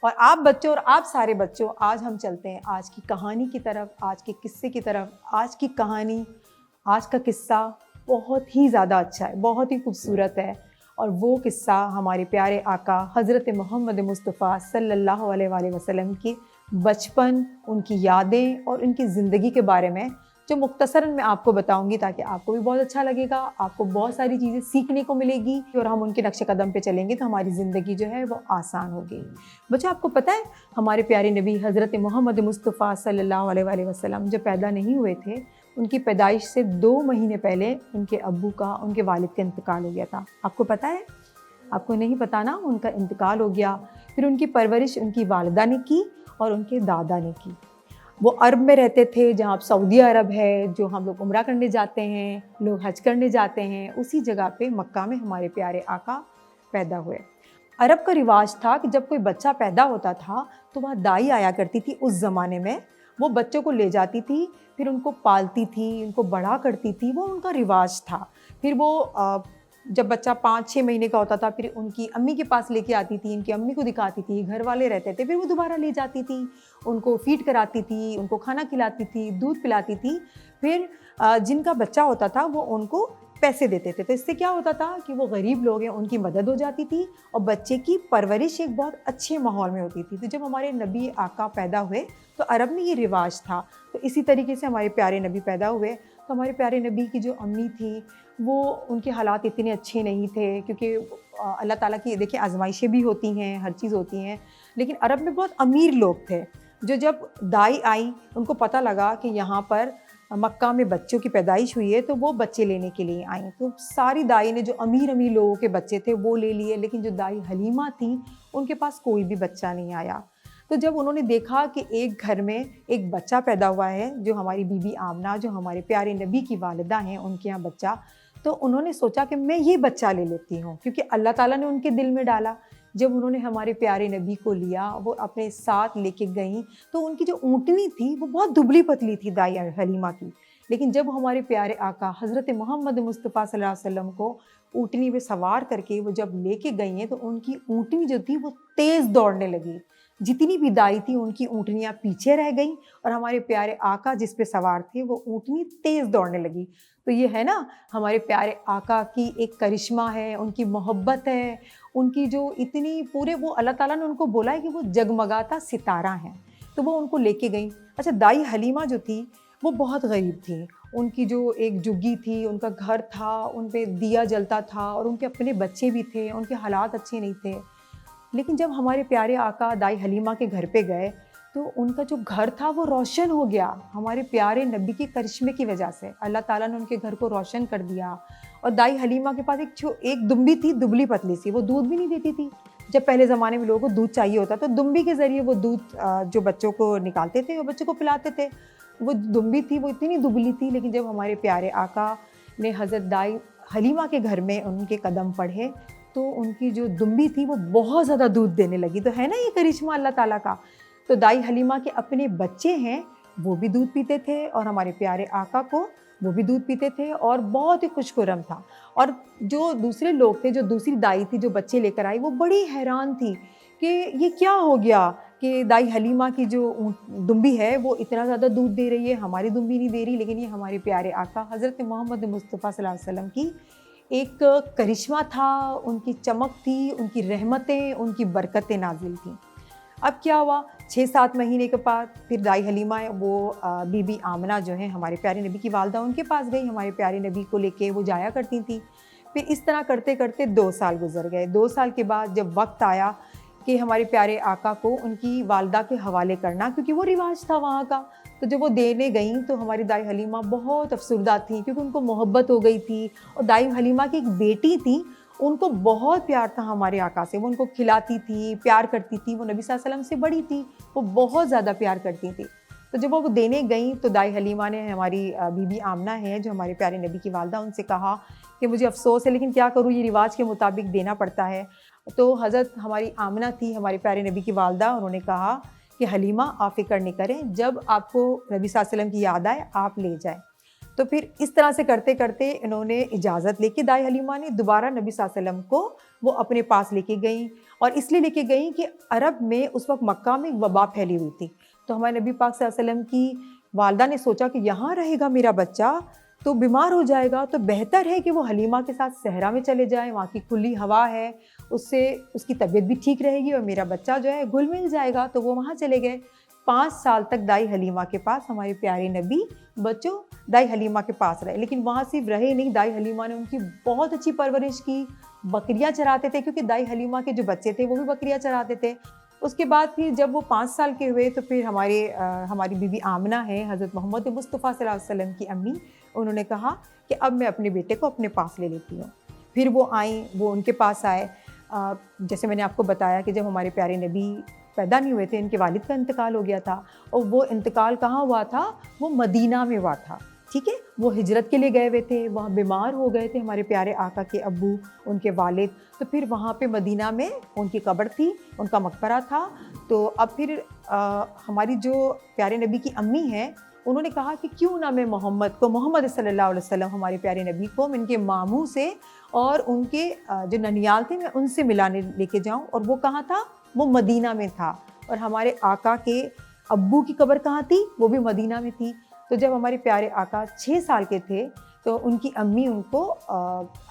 اور آپ بچوں اور آپ سارے بچوں، آج ہم چلتے ہیں آج کی کہانی کی طرف، آج کے قصے کی طرف۔ آج کی کہانی، آج کا قصہ بہت ہی زیادہ اچھا ہے، بہت ہی خوبصورت ہے، اور وہ قصہ ہمارے پیارے آقا حضرت محمد مصطفیٰ صلی اللہ علیہ وآلہ وسلم کی بچپن، ان کی یادیں اور ان کی زندگی کے بارے میں، جو مختصراً میں آپ کو بتاؤں گی تاکہ آپ کو بھی بہت اچھا لگے گا، آپ کو بہت ساری چیزیں سیکھنے کو ملے گی، اور ہم ان کے نقش قدم پہ چلیں گے تو ہماری زندگی جو ہے وہ آسان ہوگی۔ بچوں، آپ کو پتہ ہے ہمارے پیارے نبی حضرت محمد مصطفیٰ صلی اللہ علیہ وآلہ وسلم جب پیدا نہیں ہوئے تھے، ان کی پیدائش سے 2 مہینے پہلے ان کے ابو کا، ان کے والد کا انتقال ہو گیا تھا۔ آپ کو پتہ ہے؟ آپ کو نہیں پتہ نا، ان کا انتقال ہو گیا۔ پھر ان کی پرورش ان کی والدہ نے کی اور ان کے دادا نے کی۔ وہ عرب میں رہتے تھے، جہاں اب سعودی عرب ہے، جو ہم لوگ عمرہ کرنے جاتے ہیں، لوگ حج کرنے جاتے ہیں، اسی جگہ پہ مکہ میں ہمارے پیارے آقا پیدا ہوئے۔ عرب کا رواج تھا کہ جب کوئی بچہ پیدا ہوتا تھا تو وہاں دائی آیا کرتی تھی اس زمانے میں، وہ بچوں کو لے جاتی تھی، پھر ان کو پالتی تھی، ان کو بڑا کرتی تھی، وہ ان کا رواج تھا۔ پھر وہ جب بچہ 5-6 مہینے کا ہوتا تھا پھر ان کی امی کے پاس لے کے آتی تھی، ان کی امی کو دکھاتی تھی، گھر والے رہتے تھے، پھر وہ دوبارہ لے جاتی تھی، ان کو فیڈ کراتی تھی، ان کو کھانا کھلاتی تھی، دودھ پلاتی تھی۔ پھر جن کا بچہ ہوتا تھا وہ ان کو پیسے دیتے تھے، تو اس سے کیا ہوتا تھا کہ وہ غریب لوگ ہیں ان کی مدد ہو جاتی تھی، اور بچے کی پرورش ایک بہت اچھے ماحول میں ہوتی تھی۔ تو جب ہمارے نبی آقا پیدا ہوئے تو عرب میں یہ رواج تھا، تو اسی طریقے سے ہمارے پیارے نبی پیدا ہوئے۔ تو ہمارے پیارے نبی کی جو امی تھی وہ، ان کے حالات اتنے اچھے نہیں تھے، کیونکہ اللہ تعالیٰ کی دیکھیں آزمائشیں بھی ہوتی ہیں، ہر چیز ہوتی ہیں، لیکن عرب میں بہت امیر لوگ تھے، جو جب دائی آئی ان کو پتہ لگا کہ یہاں پر مکہ میں بچوں کی پیدائش ہوئی ہے، تو وہ بچے لینے کے لیے آئیں۔ تو ساری دائی نے جو امیر لوگوں کے بچے تھے وہ لے لیے، لیکن جو دائی حلیمہ تھیں ان کے پاس کوئی بھی بچہ نہیں آیا۔ تو جب انہوں نے دیکھا کہ ایک گھر میں ایک بچہ پیدا ہوا ہے، جو ہماری بی بی آمنہ، جو ہمارے پیارے نبی کی والدہ ہیں، ان کے یہاں بچہ، تو انہوں نے سوچا کہ میں یہ بچہ لے لیتی ہوں، کیونکہ اللہ تعالیٰ نے ان کے دل میں ڈالا۔ جب انہوں نے ہمارے پیارے نبی کو لیا، وہ اپنے ساتھ لے کے گئیں، تو ان کی جو اونٹنی تھی وہ بہت دبلی پتلی تھی دائی حلیمہ کی، لیکن جب ہمارے پیارے آقا حضرت محمد مصطفیٰ صلی اللہ علیہ وسلم کو اونٹنی پہ سوار کر کے وہ جب لے کے گئی ہیں تو ان کی اونٹنی جو تھی وہ تیز دوڑنے لگی۔ جتنی بھی دائی تھی ان کی اونٹنیاں پیچھے رہ گئیں، اور ہمارے پیارے آقا جس پہ سوار تھے وہ اونٹنی تیز دوڑنے لگی۔ تو یہ ہے نا ہمارے پیارے آقا کی ایک کرشمہ ہے، ان کی محبت ہے، ان کی جو اتنی پورے، وہ اللہ تعالیٰ نے ان کو بولا ہے کہ وہ جگمگاتا ستارہ ہیں، تو وہ ان کو لے کے گئیں۔ اچھا، دائی حلیمہ جو تھی وہ بہت غریب تھی، ان کی جو ایک جگی تھی، ان کا گھر تھا، ان پہ دیا جلتا تھا، اور ان کے اپنے بچے بھی تھے، ان کے حالات اچھے نہیں تھے۔ لیکن جب ہمارے پیارے آقا دائی حلیمہ کے گھر پہ گئے تو ان کا جو گھر تھا وہ روشن ہو گیا، ہمارے پیارے نبی کے کرشمے کی وجہ سے اللہ تعالیٰ نے ان کے گھر کو روشن کر دیا۔ اور دائی حلیمہ کے پاس ایک دمبی تھی، دبلی پتلی سی، وہ دودھ بھی نہیں دیتی تھی۔ جب پہلے زمانے میں لوگوں کو دودھ چاہیے ہوتا تو دمبی کے ذریعے وہ دودھ جو بچوں کو نکالتے تھے اور بچوں کو پلاتے تھے۔ وہ دمبی تھی وہ اتنی دبلی تھی، لیکن جب ہمارے پیارے آقا نے حضرت دائی حلیمہ کے گھر میں ان کے قدم پڑھے تو ان کی جو دمبی تھی وہ بہت زیادہ دودھ دینے لگی۔ تو ہے نا یہ کرشمہ اللہ تعالیٰ کا۔ تو دائی حلیمہ کے اپنے بچے ہیں وہ بھی دودھ پیتے تھے، اور ہمارے پیارے آقا کو وہ بھی دودھ پیتے تھے، اور بہت ہی خوش خرم تھا۔ اور جو دوسرے لوگ تھے، جو دوسری دائی تھی جو بچے لے کر آئی، وہ بڑی حیران تھی کہ یہ کیا ہو گیا کہ دائی حلیمہ کی جو دمبی ہے وہ اتنا زیادہ دودھ دے رہی ہے، ہماری دمبی نہیں دے رہی۔ لیکن یہ ہمارے پیارے آقا حضرت محمد مصطفیٰ صلی اللہ علیہ وسلم کی ایک کرشمہ تھا، ان کی چمک تھی، ان کی رحمتیں، ان کی برکتیں نازل تھیں۔ اب کیا ہوا، 6-7 مہینے کے بعد پھر دائی حلیمہ وہ بی بی آمنہ جو ہیں ہمارے پیارے نبی کی والدہ، ان کے پاس گئی، ہمارے پیارے نبی کو لے کے وہ جایا کرتی تھیں۔ پھر اس طرح کرتے کرتے 2 سال گزر گئے۔ 2 سال کے بعد جب وقت آیا کہ ہمارے پیارے آقا کو ان کی والدہ کے حوالے کرنا، کیونکہ وہ رواج تھا وہاں کا، تو جب وہ دینے گئیں تو ہماری دائی حلیمہ بہت افسردہ تھیں، کیونکہ ان کو محبت ہو گئی تھی، اور دائی حلیمہ کی ایک بیٹی تھی، ان کو بہت پیار تھا ہمارے آقا سے، وہ ان کو کھلاتی تھی، پیار کرتی تھی، وہ نبی صلی اللہ علیہ وسلم سے بڑی تھی، وہ بہت زیادہ پیار کرتی تھی۔ تو جب وہ دینے گئیں تو دائی حلیمہ نے، ہماری بی بی آمنہ ہیں جو ہمارے پیارے نبی کی والدہ، ان سے کہا کہ مجھے افسوس ہے لیکن کیا کروں، یہ رواج کے مطابق دینا پڑتا ہے۔ تو حضرت ہماری آمنہ تھی ہمارے پیارے نبی کی والدہ، انہوں نے کہا کہ حلیمہ آپ فکر نہیں کریں، جب آپ کو نبی صلی اللہ علیہ وسلم کی یاد آئے آپ لے جائیں۔ تو پھر اس طرح سے کرتے کرتے انہوں نے اجازت لے کے دائی حلیمہ نے دوبارہ نبی صلی اللہ علیہ وسلم کو وہ اپنے پاس لے کے گئیں، اور اس لیے لے کے گئیں کہ عرب میں اس وقت مکہ میں ایک وبا پھیلی ہوئی تھی، تو ہمارے نبی پاک صلی اللہ علیہ وسلم کی والدہ نے سوچا کہ یہاں رہے گا میرا بچہ تو بیمار ہو جائے گا، تو بہتر ہے کہ وہ حلیمہ کے ساتھ صحرا میں چلے جائیں، وہاں کی کھلی ہوا ہے، اس سے اس کی طبیعت بھی ٹھیک رہے گی اور میرا بچہ جو ہے گھل مل جائے گا۔ تو وہ وہاں چلے گئے 5 سال تک دائی حلیمہ کے پاس، ہمارے پیارے نبی بچوں دائی حلیمہ کے پاس رہے، لیکن وہاں صرف رہے نہیں، دائی حلیمہ نے ان کی بہت اچھی پرورش کی، بکریاں چراتے تھے کیونکہ دائی حلیمہ کے جو بچے تھے وہ بھی بکریاں چراتے تھے۔ اس کے بعد پھر جب وہ 5 سال کے ہوئے تو پھر ہماری بی بی آمنہ ہے، حضرت محمد مصطفیٰ صلی اللہ علیہ وسلم کی امی، انہوں نے کہا کہ اب میں اپنے بیٹے کو اپنے پاس لے لیتی ہوں۔ پھر وہ آئیں، وہ ان کے پاس آئے۔ جیسے میں نے آپ کو بتایا کہ جب ہمارے پیارے نبی پیدا نہیں ہوئے تھے، ان کے والد کا انتقال ہو گیا تھا، اور وہ انتقال کہاں ہوا تھا؟ وہ مدینہ میں ہوا تھا، ٹھیک ہے؟ وہ ہجرت کے لیے گئے ہوئے تھے، وہاں بیمار ہو گئے تھے ہمارے پیارے آقا کے ابو، ان کے والد، تو پھر وہاں پہ مدینہ میں ان کی قبر تھی، ان کا مقبرہ تھا۔ تو اب پھر ہماری جو پیارے نبی کی امی ہیں، انہوں نے کہا کہ کیوں نہ میں محمد صلی اللہ علیہ وسلم ہمارے پیارے نبی کو میں ان کے ماموں سے اور ان کے جو ننیال تھے میں ان سے ملانے لے کے جاؤں، اور وہ کہاں تھا؟ وہ مدینہ میں تھا، اور ہمارے آقا کے ابو کی قبر کہاں تھی؟ وہ بھی مدینہ میں تھی۔ تو جب ہمارے پیارے آقا 6 سال کے تھے تو ان کی امی ان کو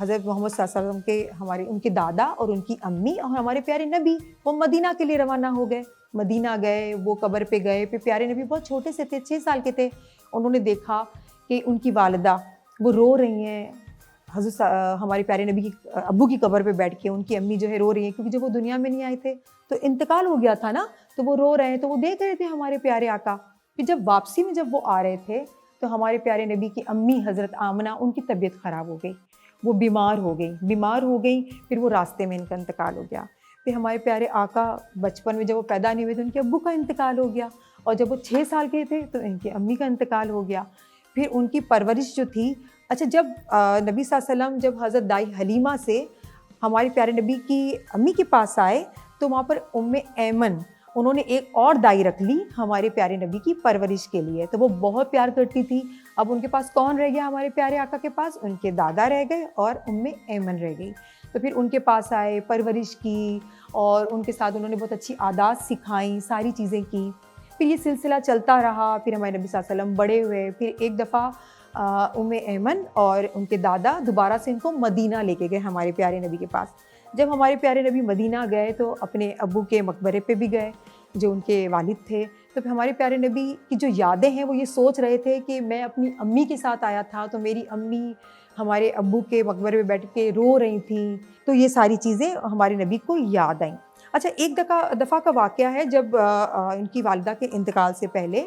حضرت محمد صلی اللہ علیہ وسلم کے ان کے دادا اور ان کی امی اور ہمارے پیارے نبی وہ مدینہ کے لیے روانہ ہو گئے۔ مدینہ گئے، وہ قبر پہ گئے، پھر پیارے نبی بہت چھوٹے سے تھے، 6 سال کے تھے، انہوں نے دیکھا کہ ان کی والدہ وہ رو رہی ہیں حضرت ہمارے پیارے نبی کی ابو کی قبر پہ بیٹھ کے، ان کی امی جو ہے رو رہی ہیں کیونکہ جب وہ دنیا میں نہیں آئے تھے تو انتقال ہو گیا تھا نا، تو وہ رو رہے ہیں، تو وہ دیکھ رہے تھے ہمارے پیارے آقا۔ پھر جب واپسی میں جب وہ آ رہے تھے تو ہمارے پیارے نبی کی امی حضرت آمنہ، ان کی طبیعت خراب ہو گئی، وہ بیمار ہو گئیں، پھر وہ راستے میں ان کا انتقال ہو گیا۔ پھر ہمارے پیارے آقا بچپن میں جب وہ پیدا نہیں ہوئے تو ان کے ابو کا انتقال ہو گیا، اور جب وہ 6 سال کے تھے تو ان کی امی کا انتقال ہو گیا۔ پھر ان کی پرورش جو تھی، اچھا جب نبی صلی اللہ علیہ وسلم جب حضرت دائی حلیمہ سے ہمارے پیارے نبی کی امی کے پاس آئے تو وہاں پر ایمن انہوں نے ایک اور دائی رکھ لی ہمارے پیارے نبی کی پرورش کے لیے، تو وہ بہت پیار کرتی تھی۔ اب ان کے پاس کون رہ گیا ہمارے پیارے آقا کے پاس؟ ان کے دادا رہ گئے اور ایمن رہ گئی۔ تو پھر ان کے پاس آئے، پرورش کی، اور ان کے ساتھ انہوں نے بہت اچھی عادات سکھائیں، ساری چیزیں کی۔ پھر یہ سلسلہ چلتا رہا، پھر ہمارے نبی صلی اللہ علیہ وسلم بڑے ہوئے، پھر ایک دفعہ ایمن اور ان کے دادا دوبارہ سے ان کو مدینہ لے کے گئے ہمارے پیارے نبی کے پاس۔ جب ہمارے پیارے نبی مدینہ گئے تو اپنے ابو کے مقبرے پہ بھی گئے جو ان کے والد تھے، تو پھر ہمارے پیارے نبی کی جو یادیں ہیں وہ یہ سوچ رہے تھے کہ میں اپنی امی کے ساتھ آیا تھا تو میری امی ہمارے ابو کے مقبرے پہ بیٹھ کے رو رہی تھیں، تو یہ ساری چیزیں ہمارے نبی کو یاد آئیں۔ اچھا ایک دفعہ کا واقعہ ہے جب ان کی والدہ کے انتقال سے پہلے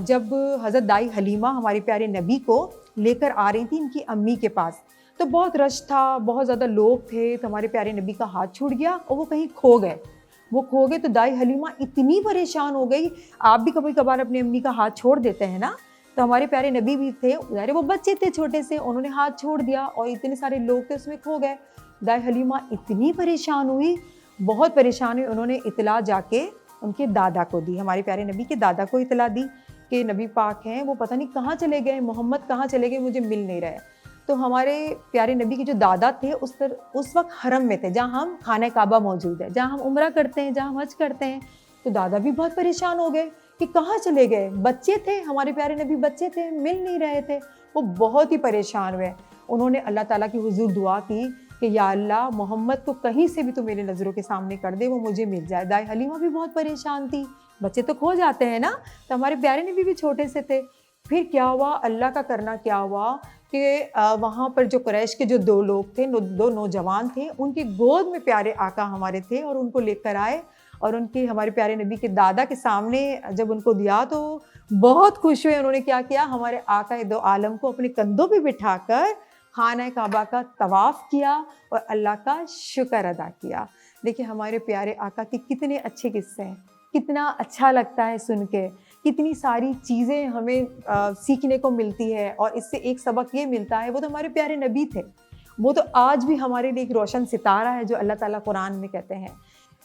جب حضرت دائی حلیمہ ہمارے پیارے نبی کو لے کر آ رہی تھی ان کی امی کے پاس، تو بہت رش تھا، بہت زیادہ لوگ تھے، تو ہمارے پیارے نبی کا ہاتھ چھوٹ گیا اور وہ کہیں کھو گئے تو دائی حلیمہ اتنی پریشان ہو گئی۔ آپ بھی کبھی کبھار اپنی امی کا ہاتھ چھوڑ دیتے ہیں نا، تو ہمارے پیارے نبی بھی تھے، ظاہر وہ بچے تھے چھوٹے سے، انہوں نے ہاتھ چھوڑ دیا اور اتنے سارے لوگ تھے اس میں کھو گئے۔ دائی حلیمہ اتنی پریشان ہوئی، بہت پریشان ہوئی، انہوں نے اطلاع جا کے ان کے دادا کو دی، ہمارے پیارے نبی کے دادا کو اطلاع دی کہ نبی پاک ہیں، وہ پتہ نہیں کہاں چلے گئے، محمد کہاں چلے گئے، مجھے مل نہیں رہے۔ تو ہمارے پیارے نبی کے جو دادا تھے اس وقت حرم میں تھے، جہاں ہم خانہ کعبہ موجود ہے، جہاں ہم عمرہ کرتے ہیں، جہاں ہم حج کرتے ہیں، تو دادا بھی بہت پریشان ہو گئے کہ کہاں چلے گئے، بچے تھے ہمارے پیارے نبی، بچے تھے، مل نہیں رہے تھے، وہ بہت ہی پریشان ہوئے۔ انہوں نے اللہ تعالیٰ کی حضور دعا کی کہ یا اللہ محمد کو کہیں سے بھی تو میرے نظروں کے سامنے کر دے، وہ مجھے مل جائے۔ دائی حلیمہ بھی بہت پریشان تھی، بچے تو کھو جاتے ہیں نا، تو ہمارے پیارے نبی بھی چھوٹے سے تھے۔ پھر کیا ہوا، اللہ کا کرنا کیا ہوا کہ وہاں پر جو قریش کے جو 2 لوگ تھے، 2 نوجوان تھے، ان کی گود میں پیارے آقا ہمارے تھے اور ان کو لے کر آئے اور ان کے ہمارے پیارے نبی کے دادا کے سامنے جب ان کو دیا تو بہت خوش ہوئے۔ انہوں نے کیا کیا، ہمارے آقا دو عالم کو اپنے کندھوں پہ بٹھا کر خانہ کعبہ کا طواف کیا اور اللہ کا شکر ادا کیا۔ دیکھیں ہمارے پیارے آقا کے کتنے اچھے قصے ہیں، کتنا اچھا لگتا ہے سن کے، کتنی ساری چیزیں ہمیں سیکھنے کو ملتی ہے، اور اس سے ایک سبق یہ ملتا ہے، وہ تو ہمارے پیارے نبی تھے، وہ تو آج بھی ہمارے لیے ایک روشن ستارہ ہے جو اللہ تعالیٰ قرآن میں کہتے ہیں۔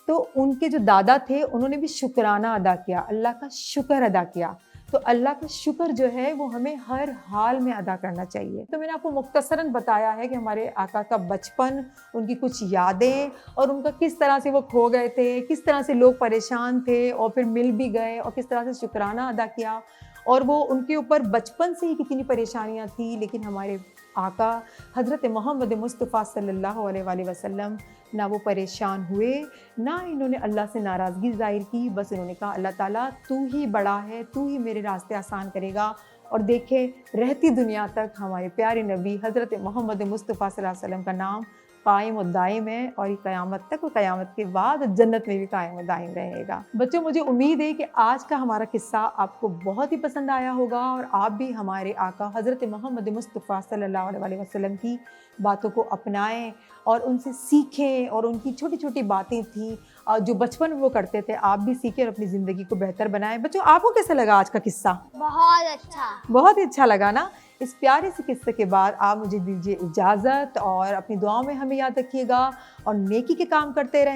تو ان کے جو دادا تھے انہوں نے بھی شکرانہ ادا کیا، اللہ کا شکر ادا کیا۔ تو اللہ کا شکر جو ہے وہ ہمیں ہر حال میں ادا کرنا چاہیے. تو میں نے آپ کو مختصراً بتایا ہے کہ ہمارے آقا کا بچپن، ان کی کچھ یادیں، اور ان کا کس طرح سے وہ کھو گئے تھے، کس طرح سے لوگ پریشان تھے اور پھر مل بھی گئے، اور کس طرح سے شکرانہ ادا کیا. اور وہ ان کے اوپر بچپن سے ہی کتنی پریشانیاں تھیں، لیکن ہمارے آقا حضرت محمد مصطفیٰ صلی اللہ علیہ وآلہ وسلم نہ وہ پریشان ہوئے، نہ انہوں نے اللہ سے ناراضگی ظاہر کی. بس انہوں نے کہا اللہ تعالیٰ تو ہی بڑا ہے، تو ہی میرے راستے آسان کرے گا. اور دیکھیں رہتی دنیا تک ہمارے پیارے نبی حضرت محمد مصطفیٰ صلی اللہ علیہ وسلم کا نام قائم و دائم ہے، اور یہ قیامت تک اور قیامت کے بعد جنت میں بھی قائم و دائم رہے گا. بچوں مجھے امید ہے کہ آج کا ہمارا قصہ آپ کو بہت ہی پسند آیا ہوگا، اور آپ بھی ہمارے آقا حضرت محمد مصطفیٰ صلی اللہ علیہ وآلہ وسلم کی باتوں کو اپنائیں اور ان سے سیکھیں، اور ان کی چھوٹی چھوٹی باتیں تھیں جو بچپن میں وہ کرتے تھے آپ بھی سیکھیں اور اپنی زندگی کو بہتر بنائیں. بچوں آپ کو کیسا لگا آج کا قصہ؟ بہت اچھا. بہت ہی اچھا لگا نا. اس پیارے سے قصے کے بعد آپ مجھے دیجیے اجازت، اور اپنی دعاؤں میں ہمیں یاد رکھیے گا اور نیکی کے کام کرتے رہیں.